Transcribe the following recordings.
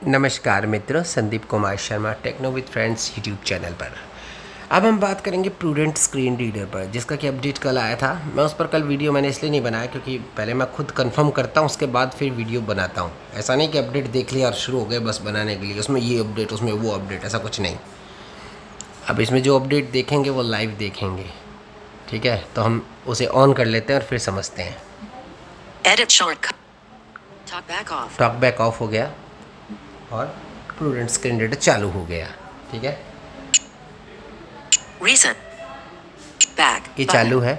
नमस्कार मित्रों, Sandeep Kumar Sharma techno with friends YouTube channel पर। अब हम बात करेंगे प्रूडेंट स्क्रीन रीडर पर, जिसका कि अपडेट कल आया था। मैं उस पर कल वीडियो मैंने इसलिए नहीं बनाया क्योंकि पहले मैं खुद कंफर्म करता हूँ, उसके बाद फिर वीडियो बनाता हूँ। ऐसा नहीं कि अपडेट देख लिया और शुरू हो गए बस बनाने के लिए, उसमें ये अपडेट उसमें वो अपडेट, ऐसा कुछ नहीं। अब इसमें जो अपडेट देखेंगे वो लाइव देखेंगे, ठीक है? तो हम उसे ऑन कर लेते हैं और फिर समझते हैं। Edit shortcut, talk back of हो गया और प्रूडेंट स्क्रीन रीडर चालू हो गया, ठीक है? रीसेट, बैक, ये चालू है।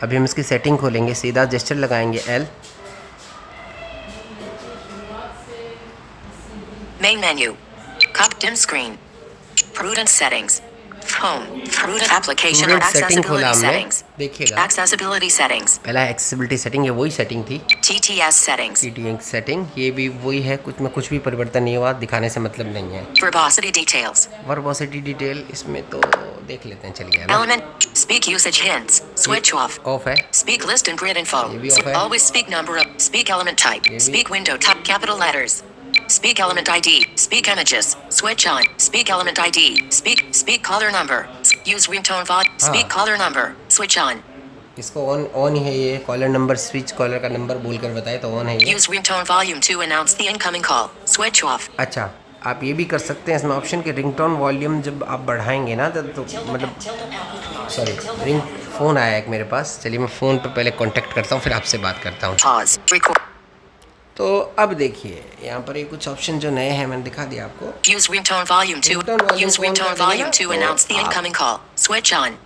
अभी हम इसकी सेटिंग खोलेंगे, सीधा जेस्चर लगाएंगे L, main menu, cup dim screen, prudence settings, home, prudence application और सेटिंग खोला एक्सेसिबिलिटी हमने, सेटिंग्स, देखिएगा एक्सेसिबिलिटी सेटिंग्स, पहला एक्सेसिबिलिटी सेटिंग, ये वही सेटिंग थी। TTS सेटिंग्स, TTS सेटिंग ये भी वही है, कुछ में कुछ भी परिवर्तन नहीं हुआ, दिखाने से मतलब नहीं है। वर्बोसिटी डिटेल्स, वर्बोसिटी डिटेल इसमें तो देख लेते हैं, चलिए ना। Element, speak usage hints, switch off है, speak list and grid info, ये भी ऑफ है। Always speak number off, speak element type, speak window type capital letters, speak element ID, speak images, switch on, speak element ID, speak caller number, use ringtone volume, speak caller number, switch on. इसको on ही है ये, collar number switch collar का number बोलकर बताए तो on है ये। Use ringtone volume to announce the incoming call, switch off. अच्छा, आप ये भी कर सकते हैं इसमें ऑप्शन के रिंगटोन वॉल्यूम जब आप बढ़ाएंगे ना तो मतलब सॉरी, रिंग फ़ोन आया एक मेरे पास। चलिए मैं फ़ोन पे पहले कांटेक्ट करता हूँ फिर आपसे बात करता हूँ। Pause, record. तो अब देखिए यहाँ पर ये कुछ ऑप्शन जो नए हैं मैंने दिखा दिया आपको। Use ringtone volume to use ringtone volume to announce the incoming call, switch on.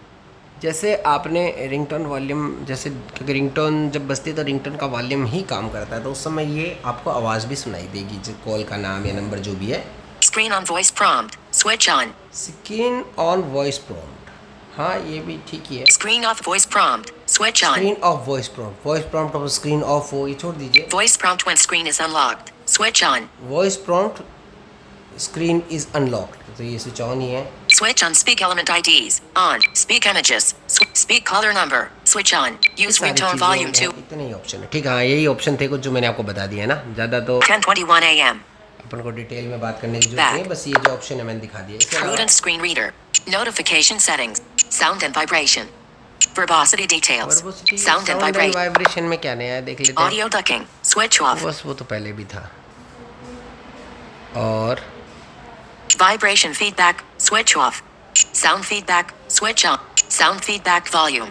जैसे आपने रिंगटोन वॉल्यूम, जैसे क्योंकि रिंगटोन जब बजती है तो रिंगटोन का वॉल्यूम ही काम करता है, तो उस समय ये आपको आवाज़ भी सुनाई देगी, जो कॉल का नाम या नंबर जो भी है। Screen on voice prompt, switch on. Screen on voice prompt, हाँ ये भी ठीक ही है। Screen off voice prompt, switch on. Screen of voice prompt, voice prompt और स्क्रीन ऑफ हो ये छोड़ दीजिए। Voice prompt when screen is unlocked, switch on. Voice prompt screen is unlocked, तो ये स्विच ऑन ही है। Switch on speak element IDs, on, speak images, speak caller number, switch on, use ringtone volume to. इतने ही option है, ठीक है? हाँ यही option थे कुछ जो मैंने आपको बता दिया है ना, ज़्यादा तो 10:21 a.m. अपन को डिटेल में बात करने की जरूरत नहीं है, बस ये जो ऑप्शन है मैंने दिखा दिया। Prudence Screen Reader, notification settings, sound and vibration, verbosity details, sound and vibration. Vibration में क्या नया है देख लेते हैं। Audio ducking, switch off. बस वो तो पहले भी था। और Vibration feedback, switch off. Sound feedback, switch on. Sound feedback volume.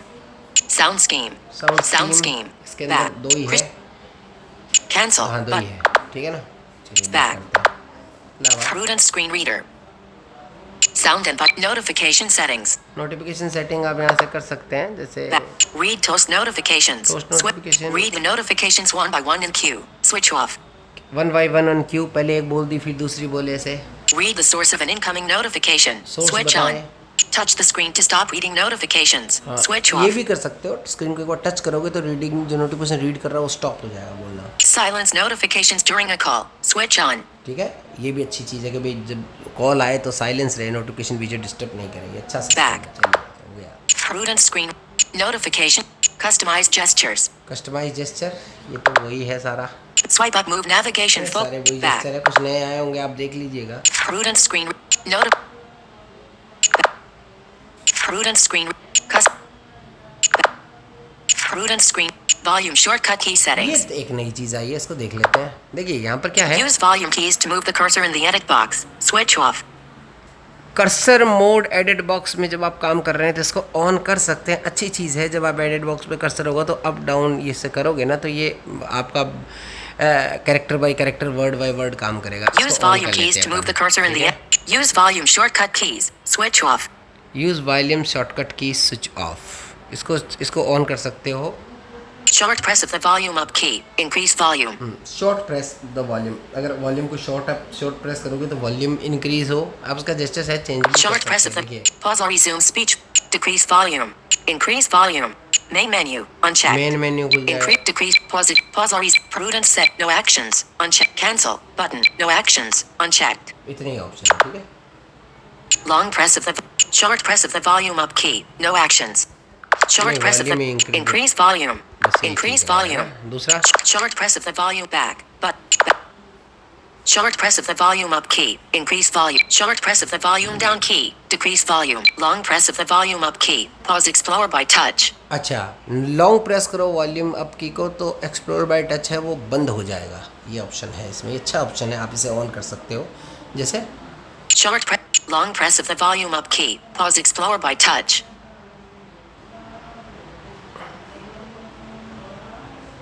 Sound scheme. Sound scheme. इसके अंदर दो ही है। Cancel. हाँ दो ही है, ठीक है ना? चलिए Back. Prudence Screen Reader. Sound and notification settings. Notification setting आप यहाँ से कर सकते हैं, जैसे Read toast notifications. Toast notification. Read the notifications one by one in queue. Switch off. 1 by 1 on Q, पहले एक बोल दी फिर दूसरी बोले ऐसे। Read the source of an incoming notification. Source Switch बताएं। on. Touch the screen to stop reading notifications. Switch ये off. भी कर सकते हो, स्क्रीन को एक बार टच करोगे तो रीडिंग जो नोटिफिकेशन रीड कर रहा है वो स्टॉप हो जाएगा बोलना। Silence notifications during a call. Switch on. ठीक है, ये भी अच्छी चीज़ है कि भाई जब कॉल आए तो साइलेंस रहे, नोटिफिकेशन बीच डिस्टर्ब नहीं करेगी। अच्छा सा Back. हो गया। Prudence Screen Notification. Customized gestures. Customize gesture, ये तो वही है सारा, Swipe up move navigation full. सारे वही Back. जेस्चर है, कुछ नए आए होंगे आप देख लीजिएगा। Prudence Screen Notif. Prudence Screen Prudence Screen Volume shortcut key ये settings. एक नई चीज़ आई है, इसको देख लेते हैं। देखिए यहाँ पर क्या है, Use volume keys to move the cursor in the edit box. Switch off. Cursor mode edit box में जब आप काम कर रहे हैं तो इसको ऑन कर सकते हैं। अच्छी चीज़ है, जब आप एडिट बॉक्स पे कर्सर होगा तो अप डाउन ये से करोगे ना तो ये आपका character bye character, word by word काम करेगा। Use volume keys to move the cursor in the edit. Use volume shortcut keys. Switch off. Use volume shortcut की स्विच ऑफ, इसको ऑन कर सकते हो। Short press of the volume up key. Increase volume. Short press the volume, अगर volume को short press करोगे तो volume increase हो। आप उसका जेस्चर है चेंज भी Short कर press सकते of हैं। the pause or resume speech. Decrease volume. Increase volume. Main menu. Unchecked. Main menu खुल जाएगा। Increase, decrease, pause or resume. Prudence set. No actions. Unchecked. Cancel. Button. No actions. Unchecked. इतने ही option है, ठीक है? Long press of the short press of the volume up key. No actions. Short press of the increase volume. Increase volume. दूसरा Short press of the volume back. But Short press of the volume up key. Increase volume. Short press of the volume down key. Decrease volume. Long press of the volume up key. Pause Explorer by touch. अच्छा, long press करो volume up की को तो explore bye touch है वो बंद हो जाएगा। ये ऑप्शन है इसमें, ये अच्छा ऑप्शन है, आप इसे ऑन कर सकते हो। जैसे Short press. Long press of the volume up key. Pause Explorer by touch.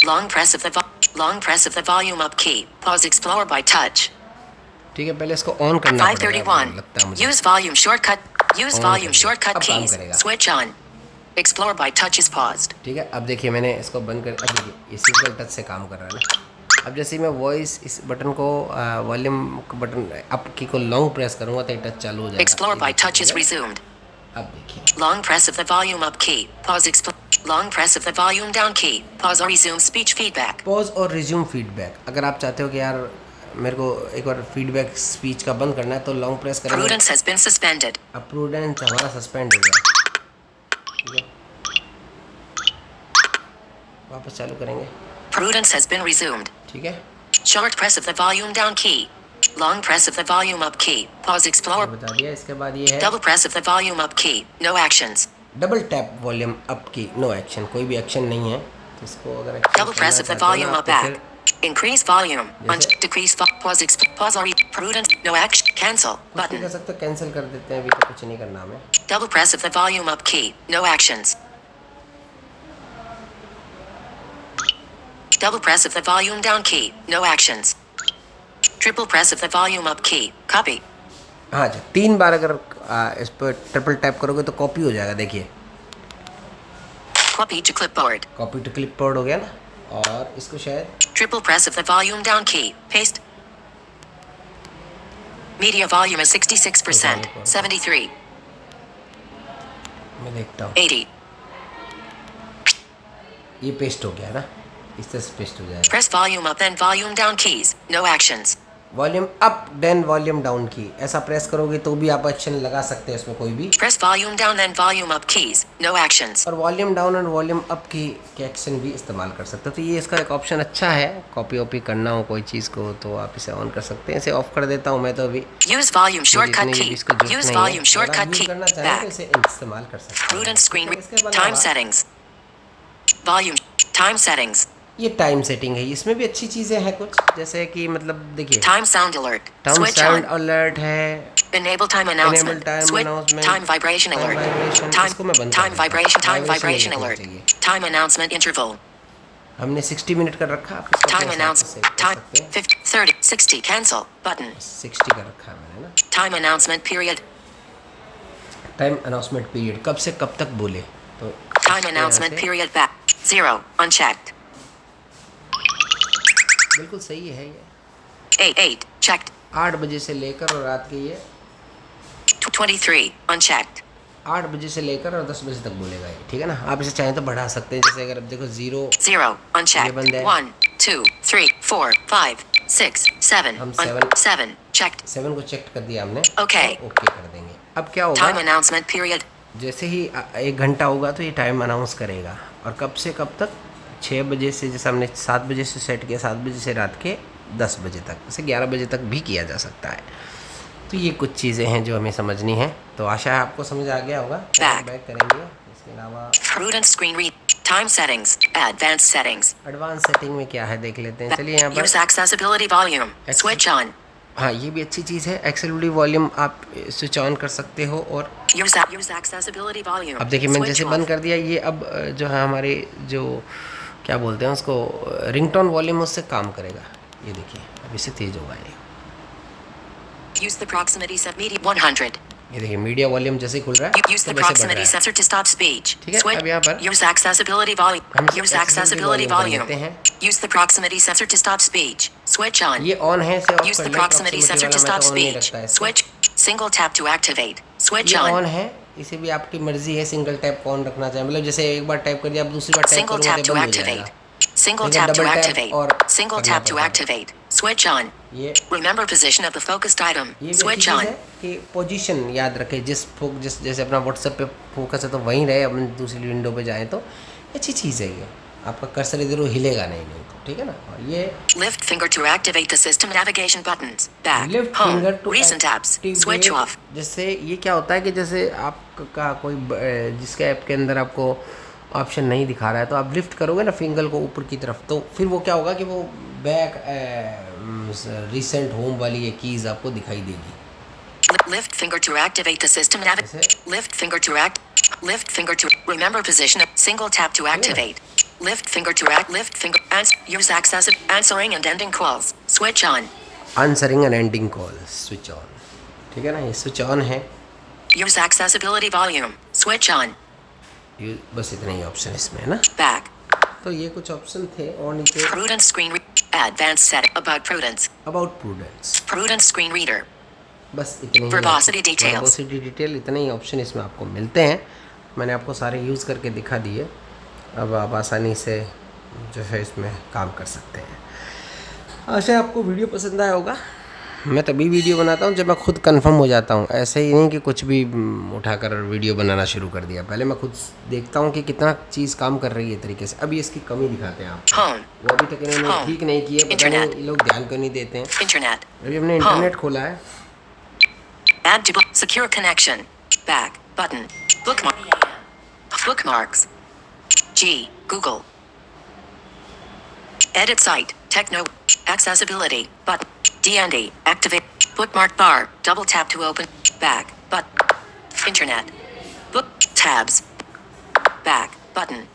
Long press of the volume up key. Pause Explorer by touch. ठीक है, पहले इसको ऑन करना पड़ेगा, 531. लगता है मुझे। Use volume shortcut. Use On volume करिए, shortcut अब काम keys. करेगा। Switch on. Explorer by touch is paused. ठीक है, अब देखिए मैंने इसको बंद कर, अब देखिए ये सिंगल टच से काम कर रहा है ना। अब जैसे ही मैं वॉइस इस बटन को वॉल्यूम बटन अप की को लॉन्ग प्रेस करूँगा तो ये टच चालू हो जाएगा। Explorer by touch is resumed. अब देखिए Long press of the volume up key. Pause Long press of the volume down key. Pause or resume speech feedback. Pause और रिज्यूम फीडबैक। अगर आप चाहते हो कि यार मेरे को एक बार फीडबैक स्पीच का बंद करना है तो लॉन्ग प्रेस करेंगे। Prudence has been suspended. अब प्रूडेंस हमारा सस्पेंड हो गया, ठीक है, वापस चालू करेंगे। Prudence has been resumed. ठीक है, Short press of the volume down key. Long press of the volume up key. Pause Explorer. बता दिया। इसके बाद ये है Double press of the volume up key. No actions. Double tap volume up की, no action, कोई भी action नहीं है। तो इसको अगर Double press of the volume up back. Increase volume. Decrease pause pause or Prudence. No action. Cancel कुछ नहीं button. कर सकते, कैंसिल कर देते हैं, अभी तो कुछ नहीं करना हमें। Double press of the volume up key. No actions. Double press of the volume down key. No actions. Triple press of the volume up key. Copy. हाँ जी, 3 बार अगर इस पर ट्रिपल टैप करोगे तो कॉपी हो जाएगा। देखिए Copy to clipboard. Copy to clipboard हो गया ना। और इसको शायद Triple press of the volume down key. Paste. Media volume is 66%. 73. मैं देखता हूँ, 80. ये पेस्ट हो गया है ना, इस तरह से पेस्ट हो जाएगा। Press volume up then volume down keys. No actions. Volume up then volume down key, ऐसा प्रेस करोगे तो भी आप एक्शन लगा सकते हैं इसमें कोई भी। Press volume down then volume up keys. No actions. और वॉल्यूम डाउन और वॉल्यूम अप की के एक्शन भी इस्तेमाल कर सकते हो। तो ये इसका एक ऑप्शन अच्छा है, कॉपी वॉपी करना हो कोई चीज़ को तो आप इसे ऑन कर सकते हैं। इसे ऑफ कर देता हूँ मैं तो अभी। Use volume shortcut key. Use volume shortcut key. करना चाहें तो Back. इसे इस्तेमाल कर सकते हैं। Prudence Screen इसके Reader. अलावा Time settings. Volume. Time settings. ये टाइम सेटिंग है, इसमें भी अच्छी चीज़ें हैं कुछ, जैसे कि मतलब देखिए Time sound alert. Time Switch sound on. Alert है, Enable time announcement. Enable time Switch. announcement. Time vibration Time alert. vibration. Time. इसको मैं बंद कर Time देता हूँ। vibration. Time Vibration vibration नहीं alert. चाहिए। Time announcement interval. हमने 60 मिनट का रखा, आप इसको Time अपने हिसाब से announcement. सेट कर Time. सकते हैं। 50, 30, 60. Cancel button. 60 का रखा है मैंने ना। Time announcement period. Time announcement period, कब से कब तक बोले तो Time announcement period back. 0. Unchecked. बिल्कुल सही है ये। 8. Checked. 8 बजे से लेकर और रात के ये 23. Unchecked. 8 बजे से लेकर और 10 बजे तक बोलेगा ये, ठीक है ना। आप इसे चाहें तो बढ़ा सकते हैं, जैसे अगर अब देखो 0 0. Unchecked. बंद है। 1, 2, 3, 4, 5, 6, 7. हम 7. Checked. 7 को चेक कर दिया हमने। Okay. ओके कर देंगे। अब क्या Time होगा, announcement period. जैसे ही 1 घंटा होगा तो ये टाइम अनाउंस करेगा। और कब से कब तक, 6 बजे से, जैसे हमने 7 बजे से सेट किया, 7 बजे से रात के 10 बजे तक, जैसे 11 बजे तक भी किया जा सकता है। तो ये कुछ चीज़ें हैं जो हमें समझनी है। तो आशा है आपको समझ आ गया होगा। बैक करेंगे। इसके अलावा Prudence Screen Reader. Time settings. Advanced settings. Advance setting में क्या है देख लेते हैं। चलिए यहाँ Use पर, accessibility volume. Switch on. हाँ ये भी अच्छी चीज़ है, एक्सेसिबिलिटी वॉल्यूम आप स्विच ऑन कर सकते हो। और Use accessibility volume. अब देखिए मैंने Switch जैसे off. बंद कर दिया, ये अब जो है हमारे जो क्या बोलते हैं उसको, रिंगटोन वॉल्यूम उससे काम करेगा। ये देखिए अब इससे तेज़ होगा ये। Use the proximity set media 100. ये देखिए मीडिया वॉल्यूम जैसे ही खुल रहा है Use तो the वैसे बढ़ proximity रहा है। sensor to stop speech. ठीक है, Switch. अब यहाँ पर Use accessibility volume. हम इसे Use accessibility accessibility volume कर volume. देते हैं। Use the proximity sensor to stop speech. Switch on. ये ऑन है, इसे ऑफ Use कर the लें। proximity sensor to stop on नहीं speech. रखता है इसको। Switch. Single tap to activate. Switch ये on. ऑन है, इसे भी आपकी मर्जी है सिंगल टैप ऑन रखना चाहे, मतलब जैसे एक बार टैप कर दिया, आप दूसरी बार टैप Single करोगे tap तो to बंद हो जाएगा। activate. Single ठीक है, tap to double tap activate. और Single करना tap to पड़ता है। activate. Switch on. ये Remember position of the focused item. ये भी Switch अच्छी चीज़ on. है कि पोजीशन याद रखें, जैसे अपना व्हाट्सएप पे फोकस है तो वहीं रहे, अपन दूसरी विंडो पे जाएं तो अच्छी चीज़ है ये। आपका कर्सर इधर हिलेगा नहीं, ठीक है ना। और ये Lift finger to activate the system navigation buttons. Back, lift home, finger to recent apps, switch off. जैसे ये क्या होता है कि जैसे आपका कोई जिसके ऐप के अंदर आपको ऑप्शन नहीं दिखा रहा है, तो आप लिफ्ट करोगे ना फिंगर को ऊपर की तरफ, तो फिर वो क्या होगा कि वो बैक रिसेंट होम वाली ये कीज़ आपको दिखाई देगी। Lift finger to activate the system navigation. Lift finger to Lift finger to remember position. Single tap to activate. Lift finger to Lift finger. Use answering and ending calls. Switch on. Answering and ending call switch on, ठीक है ना, ये switch on है। Use accessibility volume. Switch on. ये बस इतने ही option इसमें है ना। Back. तो ये कुछ ऑप्शन थे और नीचे Prudence Screen Advanced set about Prudence. About prudence, Prudence Screen Reader. बस इतने ही Verbosity details. वर्बोसिटी डिटेल, इतने ही ऑप्शन इसमें आपको मिलते हैं। मैंने आपको सारे यूज़ करके दिखा दिए, अब आप आसानी से जो है इसमें काम कर सकते हैं। आशा है आपको वीडियो पसंद आया होगा। मैं तभी वीडियो बनाता हूँ जब मैं खुद कंफर्म हो जाता हूँ, ऐसे ही नहीं कि कुछ भी उठाकर वीडियो बनाना शुरू कर दिया। पहले मैं खुद देखता हूँ कि कितना चीज़ काम कर रही है तरीके से। अभी इसकी कमी दिखाते हैं आप, वो अभी तक इन्होंने ठीक नहीं किया, पता नहीं ये लोग ध्यान क्यों नहीं देते हैं। Internet. अभी हमने इंटरनेट खोला है। Add to secure connection. Back button. Bookmark. Bookmarks. G. Google. Edit site. Techno. Accessibility. Button. DND. Activate. Bookmark bar. Double tap to open. Back. But. Internet. Book. Tabs. Back. Button.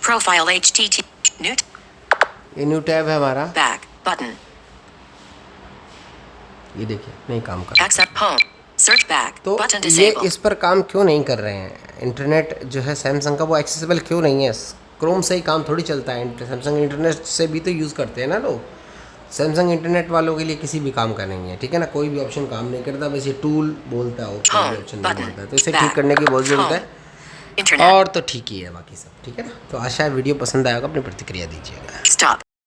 Profile HTT. New. ये new tab है हमारा। Back. Button. ये देखिए नहीं काम कर रहा। Accept home. Search back. तो Button ये disabled. इस पर काम क्यों नहीं कर रहे हैं? इंटरनेट जो है सैमसंग का वो एक्सेसिबल क्यों नहीं है? क्रोम से ही काम थोड़ी चलता है, सैमसंग इंटरनेट से भी तो यूज़ करते हैं ना लोग। सैमसंग इंटरनेट वालों के लिए किसी भी काम का नहीं है, ठीक है ना। कोई भी ऑप्शन काम नहीं करता, बस ये टूल बोलता है, कोई भी ऑप्शन नहीं बोलता है। तो इसे ठीक करने की बहुत ज़रूरत है, Internet. और तो ठीक ही है बाकी सब, ठीक है ना। तो आशा है वीडियो पसंद आएगा, अपनी प्रतिक्रिया दीजिएगा। Stop.